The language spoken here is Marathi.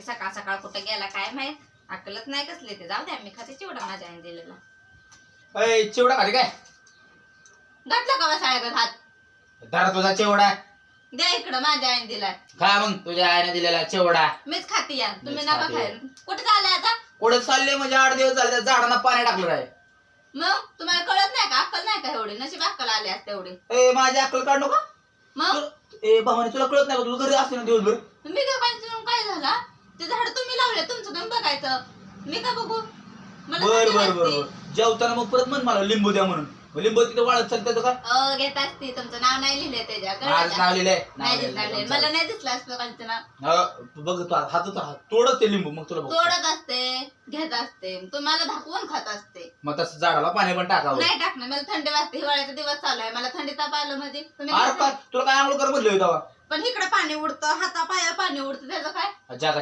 सकाळ सकाळ कुठं गेला काय माहित, अक्कलच नाही कसले ते. जाऊ द्या, मी खाते चिवडा माझ्या आईने दिलेला. अय चिवडा खाली काय घातला का वसाळ्यागत हात? धरा तुझा चिवडा. द्या इकडं, माझ्या आईने दिलाय. खा मग तुझ्या आईने दिलेला चिवडा. मीच खाते या, तुम्ही मीच नका खाते. खाय. कुठे चालले आता? पुढे चालले म्हणजे 8 दिवस झाले त्या झाडांना पाणी टाकलं आहे. मग तुम्हाला कळत नाही का? अक्कल नाही का एवढी? नशीब अक्कल आले असते एवढी. ए माझी अक्कल काढ नका. मग ए भावाने तुला कळत नाही का? तुला घरी असते ना दिवसभर. मी काय पाहिजे काय झाला? ते झाड तुम्ही लावले, तुमचं तुम्ही बघायचं, मी का बघू? मला बर थंडी बर बर वाजते. जेवताना मग परत म्हण मला लिंबू द्या म्हणून. लिंबू तिथे वाळत चालतं का? घेत असते. तुमचं नाव नाही लिहिलंय त्याच्या. माझं कळलं का? नाव लिहिलंय. नाही दिसलं. मला नाही दिसलं असतं कालचं नाव. बघ तू हातात तोडत ते लिंबू मग तुला बघ. तोडत असते, घेत असते, तुम्हाला धाकवून खात असते. मग तसं झाडाला पाणी पण टाकावं. नाही टाकणार, मला थंडी वाजते. हिवाळ्याचा दिवस चालू आहे, मला थंडी ताप आलं म्हणजे तुम्ही अरे काय तुला काय आंघोळ कर म्हणलं होतं? पण इकडे पाणी उडतं, हाता पाया पाणी उडतं, त्याचं काय? जागा